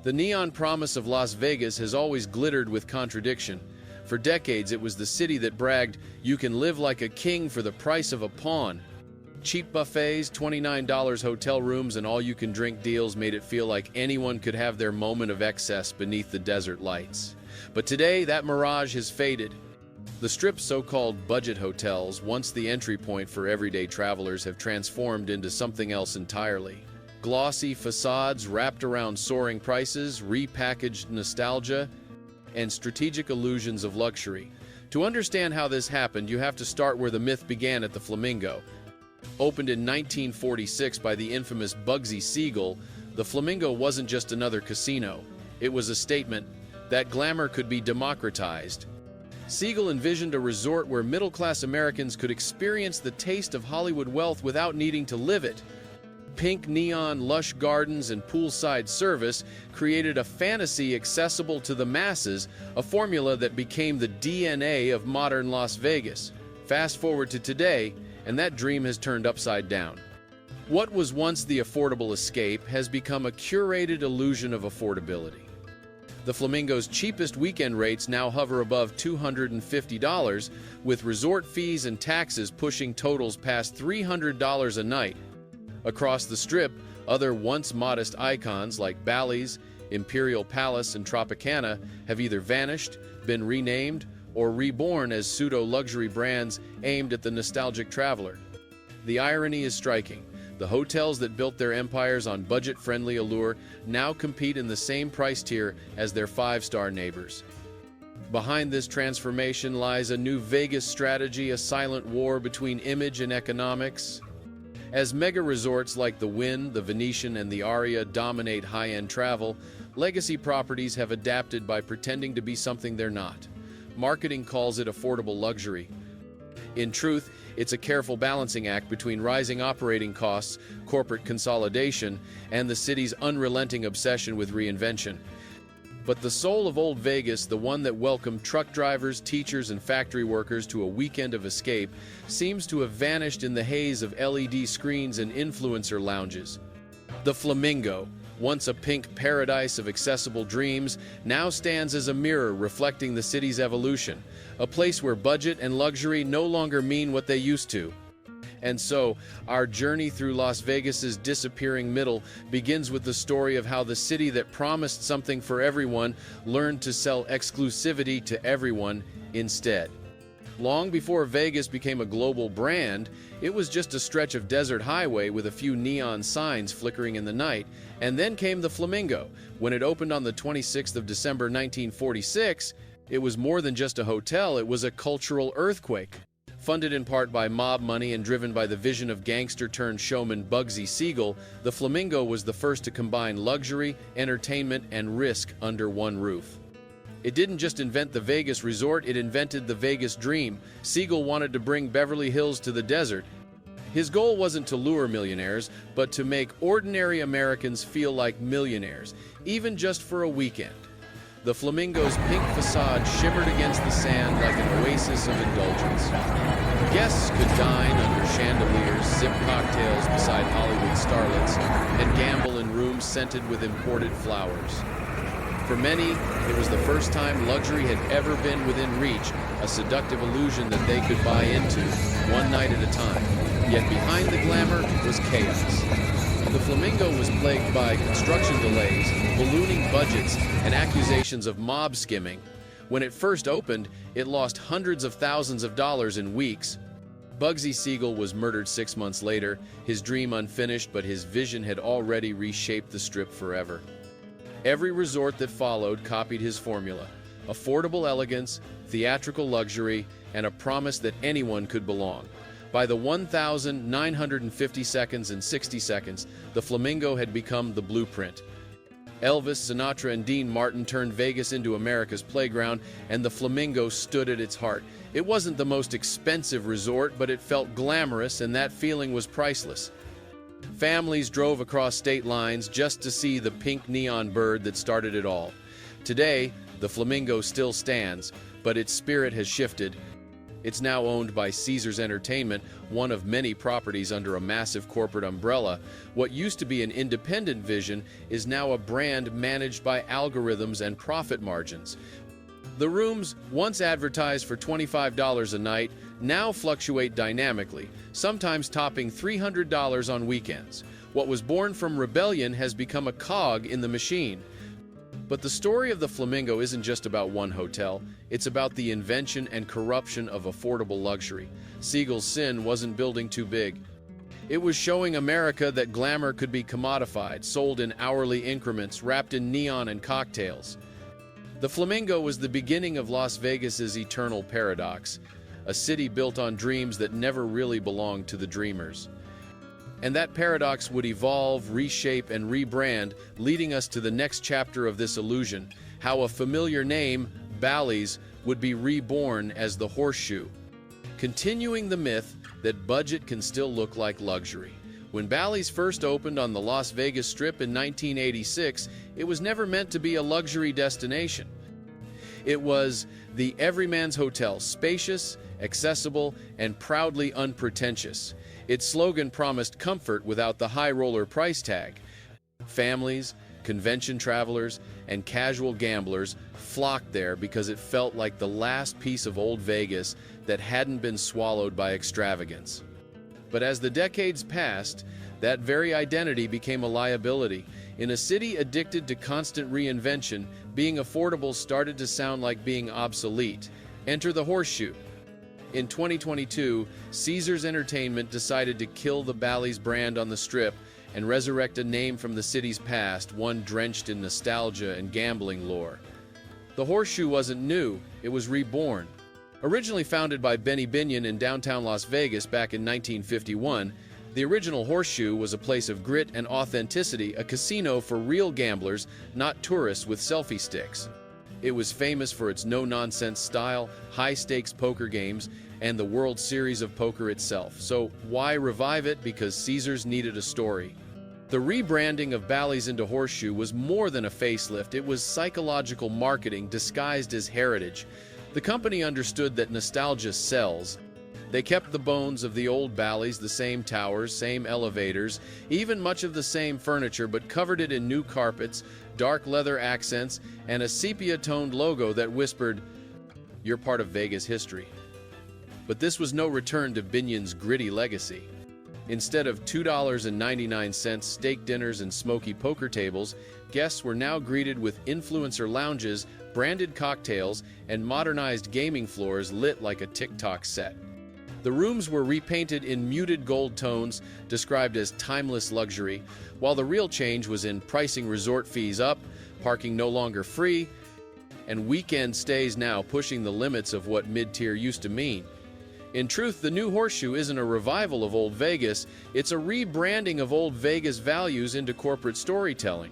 The neon promise of Las Vegas has always glittered with contradiction. For decades, it was the city that bragged, "You can live like a king for the price of a pawn." Cheap buffets, $29 hotel rooms, and all-you-can-drink deals made it feel like anyone could have their moment of excess beneath the desert lights. But today, that mirage has faded. The Strip's so-called budget hotels, once the entry point for everyday travelers, have transformed into something else entirely. Glossy facades wrapped around soaring prices, repackaged nostalgia, and strategic illusions of luxury. To understand how this happened, you have to start where the myth began at the Flamingo. Opened in 1946 by the infamous Bugsy Siegel, the Flamingo wasn't just another casino. It was a statement that glamour could be democratized. Siegel envisioned a resort where middle-class Americans could experience the taste of Hollywood wealth without needing to live it. Pink neon, lush gardens, and poolside service created a fantasy accessible to the masses, a formula that became the DNA of modern Las Vegas. Fast forward to today, and that dream has turned upside down. What was once the affordable escape has become a curated illusion of affordability. The Flamingo's cheapest weekend rates now hover above $250, with resort fees and taxes pushing totals past $300 a night. Across the Strip, other once modest icons like Bally's, Imperial Palace, and Tropicana have either vanished, been renamed, or reborn as pseudo-luxury brands aimed at the nostalgic traveler. The irony is striking. The hotels that built their empires on budget-friendly allure now compete in the same price tier as their five-star neighbors. Behind this transformation lies a new Vegas strategy, a silent war between image and economics. As mega resorts like the Wynn, the Venetian, and the Aria dominate high-end travel, legacy properties have adapted by pretending to be something they're not. Marketing calls it affordable luxury. In truth, it's a careful balancing act between rising operating costs, corporate consolidation, and the city's unrelenting obsession with reinvention. But the soul of Old Vegas, the one that welcomed truck drivers, teachers, and factory workers to a weekend of escape, seems to have vanished in the haze of LED screens and influencer lounges. The Flamingo, once a pink paradise of accessible dreams, now stands as a mirror reflecting the city's evolution, a place where budget and luxury no longer mean what they used to. And so, our journey through Las Vegas's disappearing middle begins with the story of how the city that promised something for everyone learned to sell exclusivity to everyone instead. Long before Vegas became a global brand, it was just a stretch of desert highway with a few neon signs flickering in the night. And then came the Flamingo. When it opened on the 26th of December 1946, it was more than just a hotel, it was a cultural earthquake. Funded in part by mob money and driven by the vision of gangster-turned-showman Bugsy Siegel, the Flamingo was the first to combine luxury, entertainment, and risk under one roof. It didn't just invent the Vegas resort, it invented the Vegas dream. Siegel wanted to bring Beverly Hills to the desert. His goal wasn't to lure millionaires, but to make ordinary Americans feel like millionaires, even just for a weekend. The Flamingo's pink facade shimmered against the sand like an oasis of indulgence. Guests could dine under chandeliers, sip cocktails beside Hollywood starlets, and gamble in rooms scented with imported flowers. For many, it was the first time luxury had ever been within reach, a seductive illusion that they could buy into, one night at a time. Yet behind the glamour was chaos. The Flamingo was plagued by construction delays, ballooning budgets, and accusations of mob skimming. When it first opened, it lost hundreds of thousands of dollars in weeks. Bugsy Siegel was murdered 6 months later, his dream unfinished, but his vision had already reshaped the Strip forever. Every resort that followed copied his formula: affordable elegance, theatrical luxury, and a promise that anyone could belong. By the 1,950 seconds and 60 seconds, the Flamingo had become the blueprint. Elvis, Sinatra, and Dean Martin turned Vegas into America's playground, and the Flamingo stood at its heart. It wasn't the most expensive resort, but it felt glamorous, and that feeling was priceless. Families drove across state lines just to see the pink neon bird that started it all. Today, the Flamingo still stands, but its spirit has shifted. It's now owned by Caesars Entertainment, one of many properties under a massive corporate umbrella. What used to be an independent vision is now a brand managed by algorithms and profit margins. The rooms, once advertised for $25 a night, now fluctuate dynamically, sometimes topping $300 on weekends. What was born from rebellion has become a cog in the machine. But the story of the Flamingo isn't just about one hotel. It's about the invention and corruption of affordable luxury. Siegel's sin wasn't building too big. It was showing America that glamour could be commodified, sold in hourly increments, wrapped in neon and cocktails. The Flamingo was the beginning of Las Vegas's eternal paradox, a city built on dreams that never really belonged to the dreamers. And that paradox would evolve, reshape, and rebrand, leading us to the next chapter of this illusion, how a familiar name, Bally's, would be reborn as the Horseshoe, continuing the myth that budget can still look like luxury. When Bally's first opened on the Las Vegas Strip in 1986, it was never meant to be a luxury destination. It was the everyman's hotel, spacious, accessible, and proudly unpretentious. Its slogan promised comfort without the high-roller price tag. Families, convention travelers, and casual gamblers flocked there because it felt like the last piece of old Vegas that hadn't been swallowed by extravagance. But as the decades passed, that very identity became a liability. In a city addicted to constant reinvention, being affordable started to sound like being obsolete. Enter the Horseshoe. In 2022, Caesars Entertainment decided to kill the Bally's brand on the Strip and resurrect a name from the city's past, one drenched in nostalgia and gambling lore. The Horseshoe wasn't new, it was reborn. Originally founded by Benny Binion in downtown Las Vegas back in 1951, the original Horseshoe was a place of grit and authenticity, a casino for real gamblers, not tourists with selfie sticks. It was famous for its no-nonsense style, high-stakes poker games, and the World Series of Poker itself. So why revive it? Because Caesars needed a story. The rebranding of Bally's into Horseshoe was more than a facelift. It was psychological marketing disguised as heritage. The company understood that nostalgia sells. They kept the bones of the old Bally's, the same towers, same elevators, even much of the same furniture, but covered it in new carpets, dark leather accents, and a sepia-toned logo that whispered, "You're part of Vegas history." But this was no return to Binion's gritty legacy. Instead of $2.99 steak dinners and smoky poker tables, guests were now greeted with influencer lounges, branded cocktails, and modernized gaming floors lit like a TikTok set. The rooms were repainted in muted gold tones, described as timeless luxury, while the real change was in pricing resort fees up, parking no longer free, and weekend stays now pushing the limits of what mid-tier used to mean. In truth, the new Horseshoe isn't a revival of old Vegas, it's a rebranding of old Vegas values into corporate storytelling.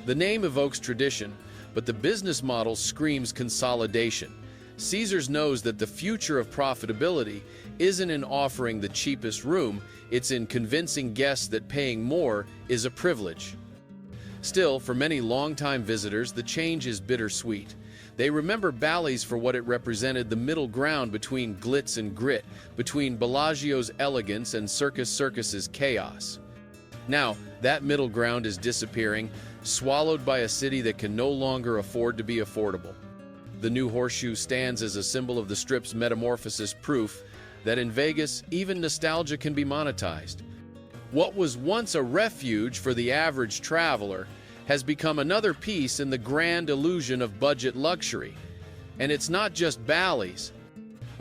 The name evokes tradition, but the business model screams consolidation. Caesars knows that the future of profitability isn't in offering the cheapest room, it's in convincing guests that paying more is a privilege. Still, for many longtime visitors, the change is bittersweet. They remember Bally's for what it represented, the middle ground between glitz and grit, between Bellagio's elegance and Circus Circus's chaos. Now, that middle ground is disappearing, swallowed by a city that can no longer afford to be affordable. The new Horseshoe stands as a symbol of the Strip's metamorphosis, proof that in Vegas, even nostalgia can be monetized. What was once a refuge for the average traveler has become another piece in the grand illusion of budget luxury. And it's not just Bally's.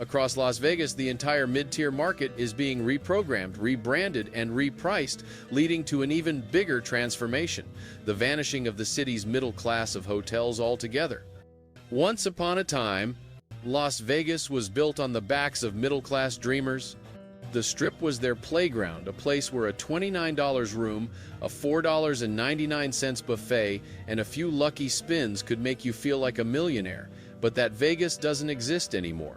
Across Las Vegas, the entire mid-tier market is being reprogrammed, rebranded, and repriced, leading to an even bigger transformation, the vanishing of the city's middle class of hotels altogether. Once upon a time, Las Vegas was built on the backs of middle-class dreamers. The Strip was their playground, a place where a $29 room, a $4.99 buffet, and a few lucky spins could make you feel like a millionaire. But that Vegas doesn't exist anymore.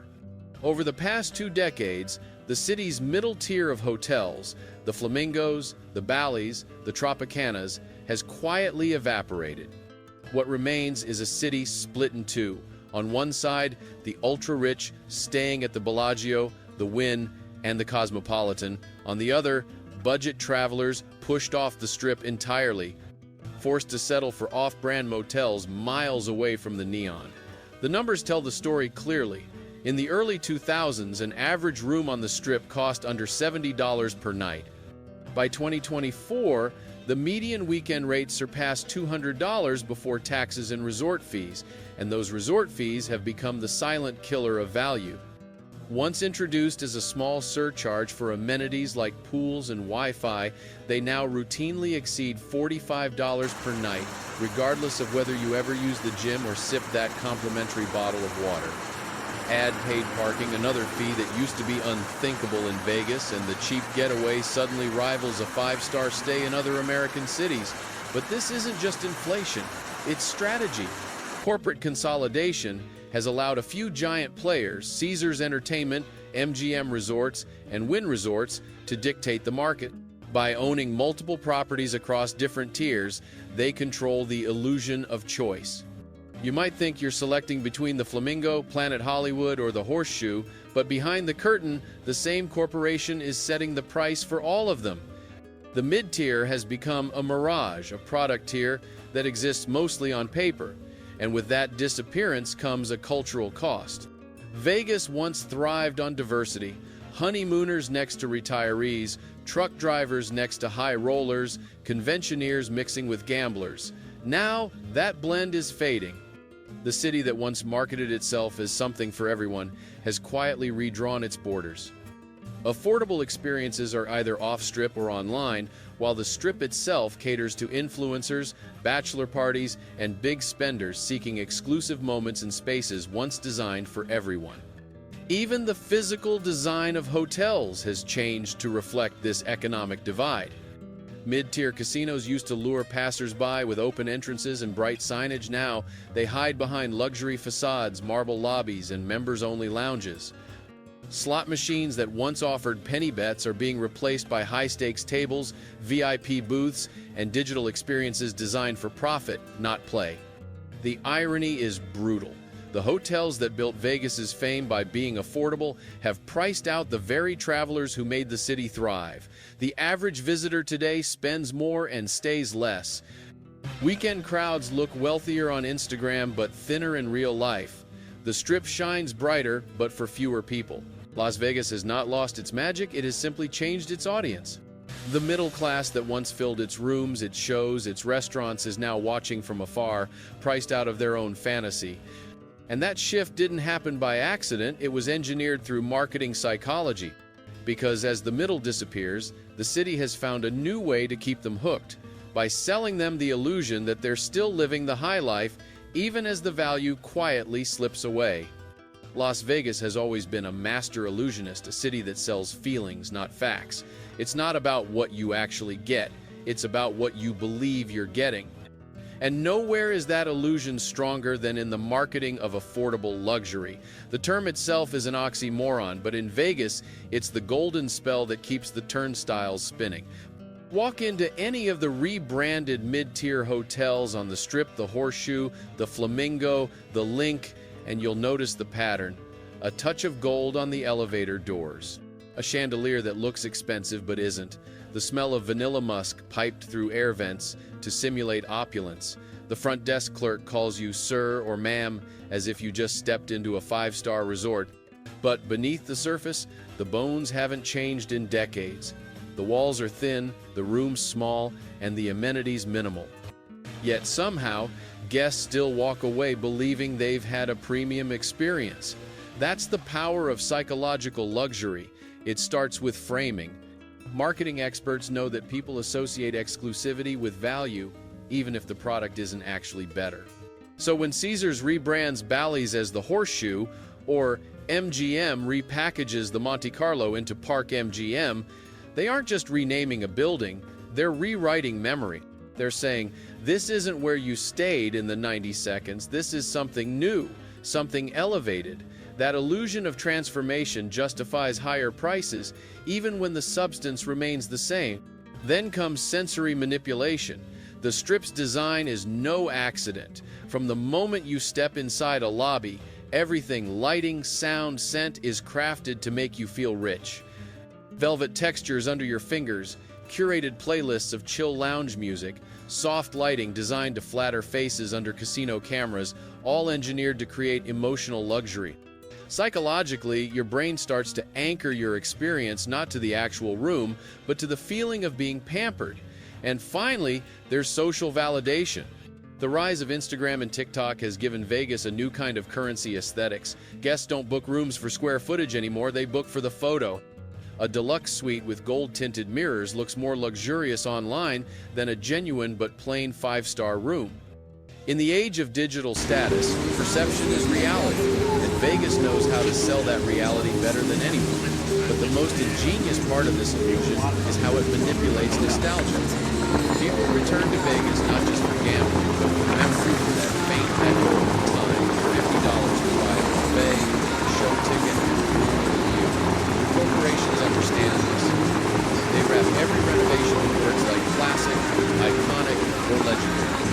Over the past 2 decades, the city's middle tier of hotels, the Flamingos, the Bally's, the Tropicanas, has quietly evaporated. What remains is a city split in two. On one side, the ultra-rich staying at the Bellagio, the Wynn, and the Cosmopolitan. On the other, budget travelers pushed off the Strip entirely, forced to settle for off-brand motels miles away from the neon. The numbers tell the story clearly. In the early 2000s, an average room on the Strip cost under $70 per night. By 2024, the median weekend rate surpassed $200 before taxes and resort fees, and those resort fees have become the silent killer of value. Once introduced as a small surcharge for amenities like pools and Wi-Fi, they now routinely exceed $45 per night, regardless of whether you ever use the gym or sip that complimentary bottle of water. Add paid parking, another fee that used to be unthinkable in Vegas, and the cheap getaway suddenly rivals a five-star stay in other American cities. But this isn't just inflation, it's strategy. Corporate consolidation has allowed a few giant players, Caesars Entertainment, MGM Resorts, and Wynn Resorts, to dictate the market. By owning multiple properties across different tiers, they control the illusion of choice. You might think you're selecting between the Flamingo, Planet Hollywood, or the Horseshoe, but behind the curtain, the same corporation is setting the price for all of them. The mid-tier has become a mirage, a product tier that exists mostly on paper. And with that disappearance comes a cultural cost. Vegas once thrived on diversity. Honeymooners next to retirees, truck drivers next to high rollers, conventioneers mixing with gamblers. Now, that blend is fading. The city that once marketed itself as something for everyone has quietly redrawn its borders. Affordable experiences are either off-strip or online, while the Strip itself caters to influencers, bachelor parties, and big spenders seeking exclusive moments in spaces once designed for everyone. Even the physical design of hotels has changed to reflect this economic divide. Mid-tier casinos used to lure passers-by with open entrances and bright signage. Now, they hide behind luxury facades, marble lobbies, and members-only lounges. Slot machines that once offered penny bets are being replaced by high-stakes tables, VIP booths, and digital experiences designed for profit, not play. The irony is brutal. The hotels that built Vegas's fame by being affordable have priced out the very travelers who made the city thrive. The average visitor today spends more and stays less. Weekend crowds look wealthier on Instagram but thinner in real life. The Strip shines brighter, but for fewer people. Las Vegas has not lost its magic, it has simply changed its audience. The middle class that once filled its rooms, its shows, its restaurants is now watching from afar, priced out of their own fantasy. And that shift didn't happen by accident, it was engineered through marketing psychology. Because as the middle disappears, the city has found a new way to keep them hooked, by selling them the illusion that they're still living the high life, even as the value quietly slips away. Las Vegas has always been a master illusionist, a city that sells feelings, not facts. It's not about what you actually get, it's about what you believe you're getting. And nowhere is that illusion stronger than in the marketing of affordable luxury. The term itself is an oxymoron, but in Vegas, it's the golden spell that keeps the turnstiles spinning. Walk into any of the rebranded mid-tier hotels on the Strip, the Horseshoe, the Flamingo, the Link, and you'll notice the pattern. A touch of gold on the elevator doors. A chandelier that looks expensive but isn't. The smell of vanilla musk piped through air vents to simulate opulence. The front desk clerk calls you sir or ma'am as if you just stepped into a five-star resort. But beneath the surface, the bones haven't changed in decades. The walls are thin, the rooms small, and the amenities minimal. Yet somehow, guests still walk away believing they've had a premium experience. That's the power of psychological luxury. It starts with framing. Marketing experts know that people associate exclusivity with value, even if the product isn't actually better. So when Caesars rebrands Bally's as the Horseshoe, or MGM repackages the Monte Carlo into Park MGM, they aren't just renaming a building, they're rewriting memory. They're saying, this isn't where you stayed in the 90 seconds, this is something new, something elevated. That illusion of transformation justifies higher prices, even when the substance remains the same. Then comes sensory manipulation. The Strip's design is no accident. From the moment you step inside a lobby, everything lighting, sound, scent is crafted to make you feel rich. Velvet textures under your fingers, curated playlists of chill lounge music, soft lighting designed to flatter faces under casino cameras, all engineered to create emotional luxury. Psychologically, your brain starts to anchor your experience not to the actual room, but to the feeling of being pampered. And finally, there's social validation. The rise of Instagram and TikTok has given Vegas a new kind of currency aesthetics. Guests don't book rooms for square footage anymore, they book for the photo. A deluxe suite with gold-tinted mirrors looks more luxurious online than a genuine but plain five-star room. In the age of digital status, perception is reality, and Vegas knows how to sell that reality better than anyone. But the most ingenious part of this illusion is how it manipulates nostalgia. People return to Vegas not just for gambling, but for memories of that faint echo of the time, $50 to buy a buffet, a show ticket, and a room with a view. Corporations understand this. They wrap every renovation in words like classic, iconic, or legendary.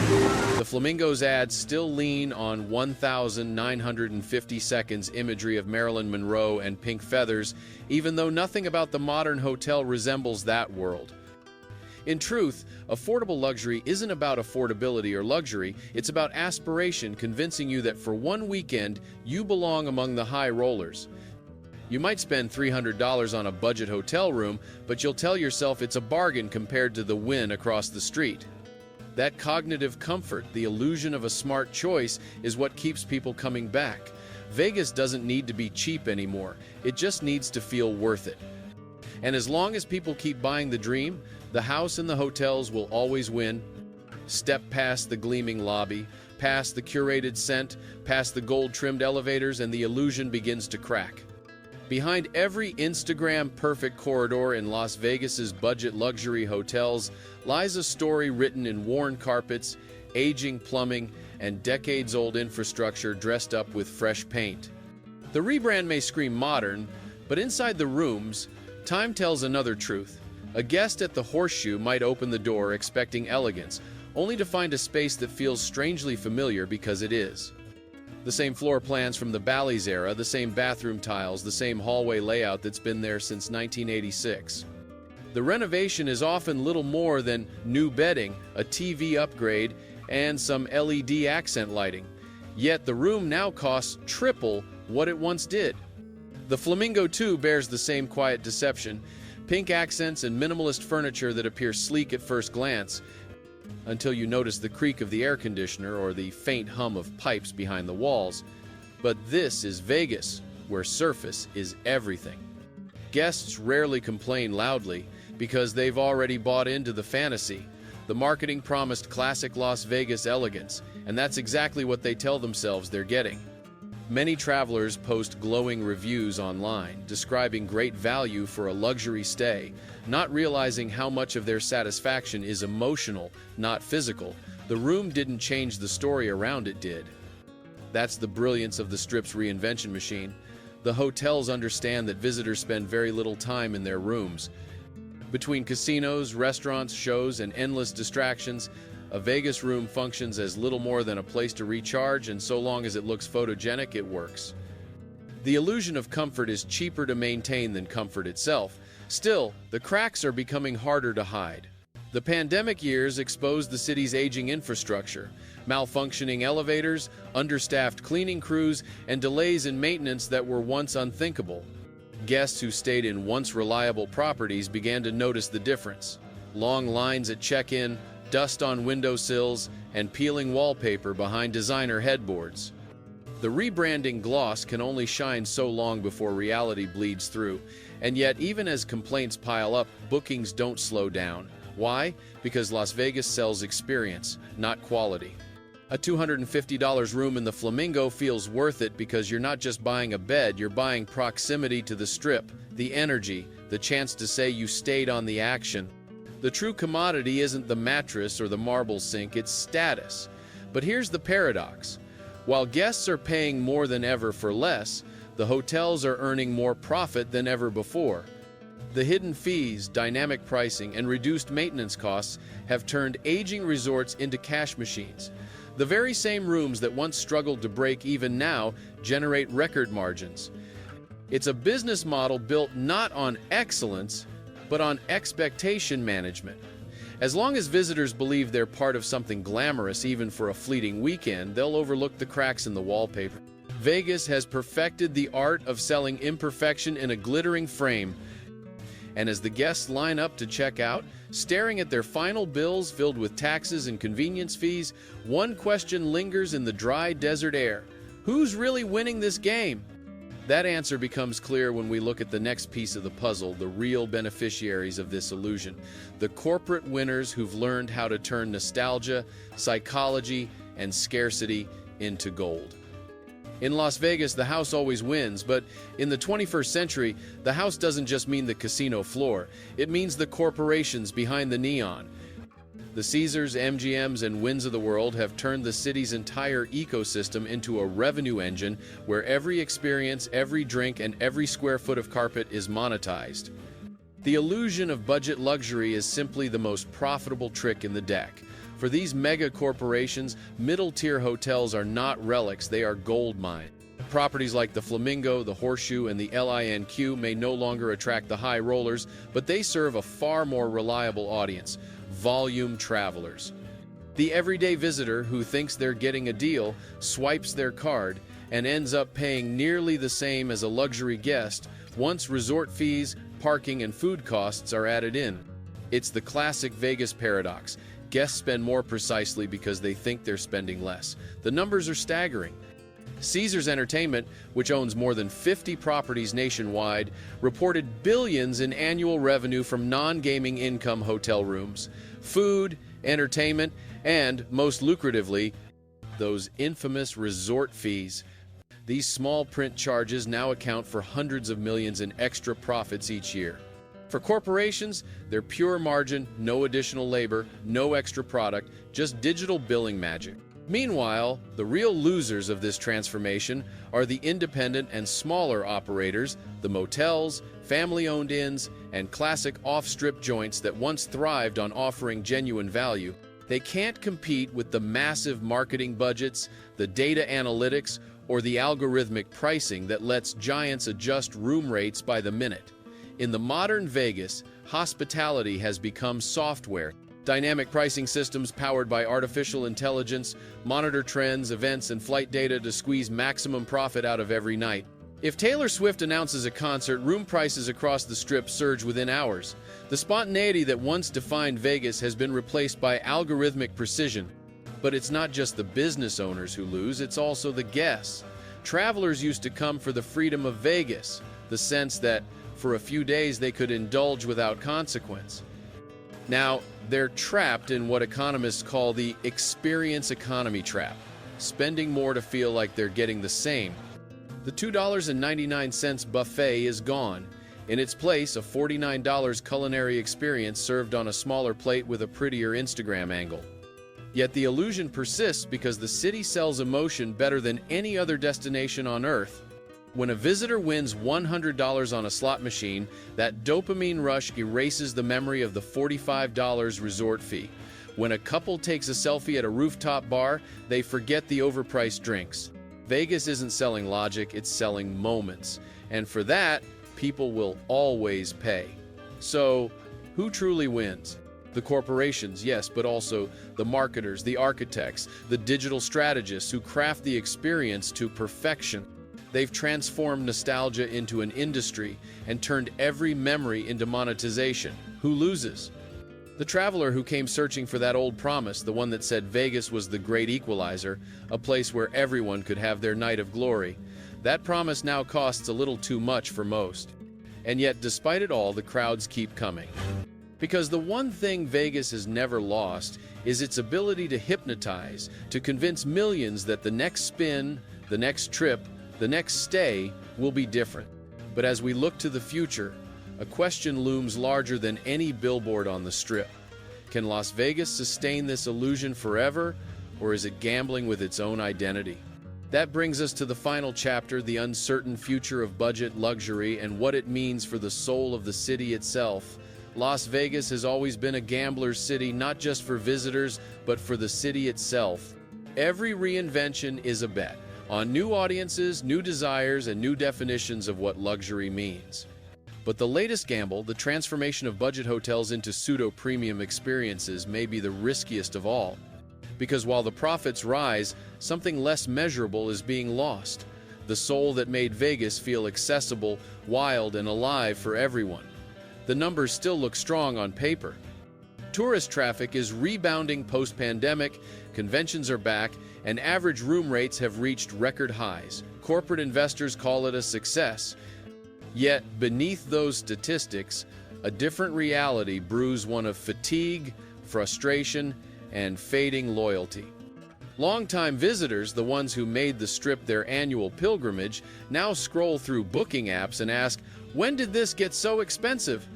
The Flamingo's ads still lean on 1,950 seconds imagery of Marilyn Monroe and pink feathers, even though nothing about the modern hotel resembles that world. In truth, affordable luxury isn't about affordability or luxury, it's about aspiration, convincing you that for one weekend, you belong among the high rollers. You might spend $300 on a budget hotel room, but you'll tell yourself it's a bargain compared to the win across the street. That cognitive comfort, the illusion of a smart choice, is what keeps people coming back. Vegas doesn't need to be cheap anymore. It just needs to feel worth it. And as long as people keep buying the dream, the house and the hotels will always win. Step past the gleaming lobby, past the curated scent, past the gold-trimmed elevators, and the illusion begins to crack. Behind every Instagram-perfect corridor in Las Vegas's budget luxury hotels lies a story written in worn carpets, aging plumbing, and decades-old infrastructure dressed up with fresh paint. The rebrand may scream modern, but inside the rooms, time tells another truth. A guest at the Horseshoe might open the door expecting elegance, only to find a space that feels strangely familiar because it is. The same floor plans from the Bally's era, the same bathroom tiles, the same hallway layout that's been there since 1986. The renovation is often little more than new bedding, a TV upgrade, and some LED accent lighting. Yet the room now costs triple what it once did. The Flamingo, too, bears the same quiet deception. Pink accents and minimalist furniture that appear sleek at first glance, until you notice the creak of the air conditioner or the faint hum of pipes behind the walls. But this is Vegas, where surface is everything. Guests rarely complain loudly because they've already bought into the fantasy. The marketing promised classic Las Vegas elegance, and that's exactly what they tell themselves they're getting. Many travelers post glowing reviews online, describing great value for a luxury stay, not realizing how much of their satisfaction is emotional, not physical. The room didn't change, the story around it did. That's the brilliance of the Strip's reinvention machine. The hotels understand that visitors spend very little time in their rooms. Between casinos, restaurants, shows, and endless distractions, a Vegas room functions as little more than a place to recharge, and so long as it looks photogenic, it works. The illusion of comfort is cheaper to maintain than comfort itself. Still, the cracks are becoming harder to hide. The pandemic years exposed the city's aging infrastructure, malfunctioning elevators, understaffed cleaning crews, and delays in maintenance that were once unthinkable. Guests who stayed in once reliable properties began to notice the difference. Long lines at check-in, dust on windowsills, and peeling wallpaper behind designer headboards. The rebranding gloss can only shine so long before reality bleeds through, and yet even as complaints pile up, bookings don't slow down. Why? Because Las Vegas sells experience, not quality. A $250 room in the Flamingo feels worth it because you're not just buying a bed, you're buying proximity to the Strip, the energy, the chance to say you stayed on the action. The true commodity isn't the mattress or the marble sink, it's status. But here's the paradox. While guests are paying more than ever for less, the hotels are earning more profit than ever before. The hidden fees, dynamic pricing, and reduced maintenance costs have turned aging resorts into cash machines. The very same rooms that once struggled to break even now generate record margins. It's a business model built not on excellence, but on expectation management. As long as visitors believe they're part of something glamorous even for a fleeting weekend, they'll overlook the cracks in the wallpaper. Vegas has perfected the art of selling imperfection in a glittering frame. And as the guests line up to check out, staring at their final bills filled with taxes and convenience fees, one question lingers in the dry desert air. Who's really winning this game? That answer becomes clear when we look at the next piece of the puzzle, the real beneficiaries of this illusion. The corporate winners who've learned how to turn nostalgia, psychology, and scarcity into gold. In Las Vegas, the house always wins, but in the 21st century, the house doesn't just mean the casino floor. It means the corporations behind the neon. The Caesars, MGMs, and Winds of the world have turned the city's entire ecosystem into a revenue engine where every experience, every drink, and every square foot of carpet is monetized. The illusion of budget luxury is simply the most profitable trick in the deck. For these mega corporations, middle-tier hotels are not relics, they are gold mines. Properties like the Flamingo, the Horseshoe, and the LINQ may no longer attract the high rollers, but they serve a far more reliable audience: volume travelers. The everyday visitor who thinks they're getting a deal swipes their card and ends up paying nearly the same as a luxury guest once resort fees, parking, and food costs are added in. It's the classic Vegas paradox. Guests spend more precisely because they think they're spending less. The numbers are staggering. Caesars Entertainment, which owns more than 50 properties nationwide, reported billions in annual revenue from non-gaming income hotel rooms, food, entertainment, and, most lucratively, those infamous resort fees. These small print charges now account for hundreds of millions in extra profits each year. For corporations, they're pure margin, no additional labor, no extra product, just digital billing magic. Meanwhile, the real losers of this transformation are the independent and smaller operators, the motels, family-owned inns, and classic off-strip joints that once thrived on offering genuine value. They can't compete with the massive marketing budgets, the data analytics, or the algorithmic pricing that lets giants adjust room rates by the minute. In the modern Vegas, hospitality has become software. Dynamic pricing systems powered by artificial intelligence monitor trends, events, and flight data to squeeze maximum profit out of every night. If Taylor Swift announces a concert, room prices across the Strip surge within hours. The spontaneity that once defined Vegas has been replaced by algorithmic precision. But it's not just the business owners who lose, it's also the guests. Travelers used to come for the freedom of Vegas, the sense that for a few days they could indulge without consequence. Now, they're trapped in what economists call the experience economy trap, spending more to feel like they're getting the same. The $2.99 buffet is gone. In its place, a $49 culinary experience served on a smaller plate with a prettier Instagram angle. Yet the illusion persists because the city sells emotion better than any other destination on Earth. When a visitor wins $100 on a slot machine, that dopamine rush erases the memory of the $45 resort fee. When a couple takes a selfie at a rooftop bar, they forget the overpriced drinks. Vegas isn't selling logic, it's selling moments. And for that, people will always pay. So, who truly wins? The corporations, yes, but also the marketers, the architects, the digital strategists who craft the experience to perfection. They've transformed nostalgia into an industry and turned every memory into monetization. Who loses? The traveler who came searching for that old promise, the one that said Vegas was the great equalizer, a place where everyone could have their night of glory. That promise now costs a little too much for most. And yet, despite it all, the crowds keep coming. Because the one thing Vegas has never lost is its ability to hypnotize, to convince millions that the next spin, the next trip, the next stay will be different. But as we look to the future, a question looms larger than any billboard on the Strip. Can Las Vegas sustain this illusion forever, or is it gambling with its own identity? That brings us to the final chapter, the uncertain future of budget luxury and what it means for the soul of the city itself. Las Vegas has always been a gambler's city, not just for visitors, but for the city itself. Every reinvention is a bet on new audiences, new desires, and new definitions of what luxury means. But the latest gamble, the transformation of budget hotels into pseudo-premium experiences, may be the riskiest of all. Because while the profits rise, something less measurable is being lost. The soul that made Vegas feel accessible, wild, and alive for everyone. The numbers still look strong on paper. Tourist traffic is rebounding post-pandemic, conventions are back, and average room rates have reached record highs. Corporate investors call it a success. Yet, beneath those statistics, a different reality brews, one of fatigue, frustration, and fading loyalty. Longtime visitors, the ones who made the Strip their annual pilgrimage, now scroll through booking apps and ask, "When did this get so expensive?"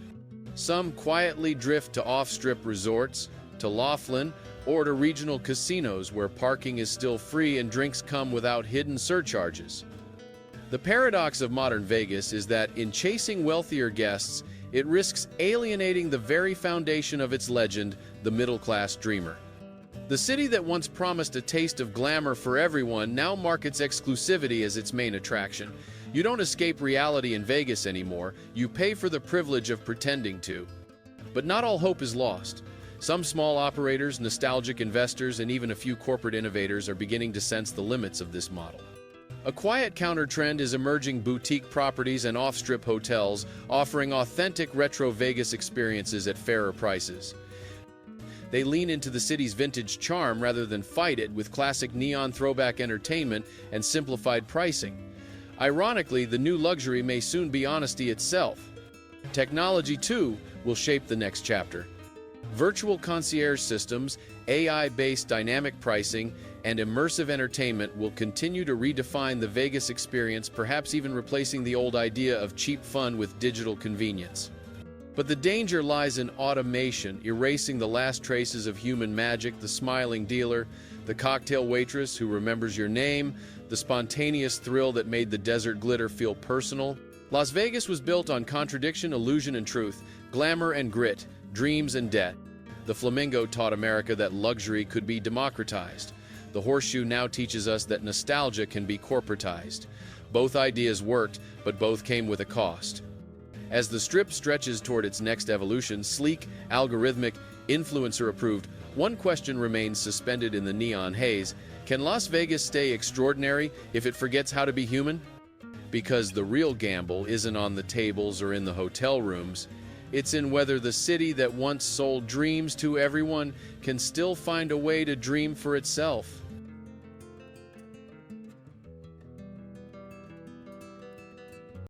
Some quietly drift to off-Strip resorts, to Laughlin, or to regional casinos where parking is still free and drinks come without hidden surcharges. The paradox of modern Vegas is that in chasing wealthier guests, it risks alienating the very foundation of its legend, the middle-class dreamer. The city that once promised a taste of glamour for everyone now markets exclusivity as its main attraction. You don't escape reality in Vegas anymore, you pay for the privilege of pretending to. But not all hope is lost. Some small operators, nostalgic investors, and even a few corporate innovators are beginning to sense the limits of this model. A quiet counter-trend is emerging: boutique properties and off-Strip hotels offering authentic retro Vegas experiences at fairer prices. They lean into the city's vintage charm rather than fight it with classic neon throwback entertainment and simplified pricing. Ironically, the new luxury may soon be honesty itself. Technology, too, will shape the next chapter. Virtual concierge systems, AI-based dynamic pricing, and immersive entertainment will continue to redefine the Vegas experience, perhaps even replacing the old idea of cheap fun with digital convenience. But the danger lies in automation, erasing the last traces of human magic: the smiling dealer, the cocktail waitress who remembers your name, the spontaneous thrill that made the desert glitter feel personal. Las Vegas was built on contradiction, illusion, and truth, glamour and grit, dreams and debt. The Flamingo taught America that luxury could be democratized. The Horseshoe now teaches us that nostalgia can be corporatized. Both ideas worked, but both came with a cost. As the Strip stretches toward its next evolution, sleek, algorithmic, influencer-approved, one question remains suspended in the neon haze: can Las Vegas stay extraordinary if it forgets how to be human? Because the real gamble isn't on the tables or in the hotel rooms. It's in whether the city that once sold dreams to everyone can still find a way to dream for itself.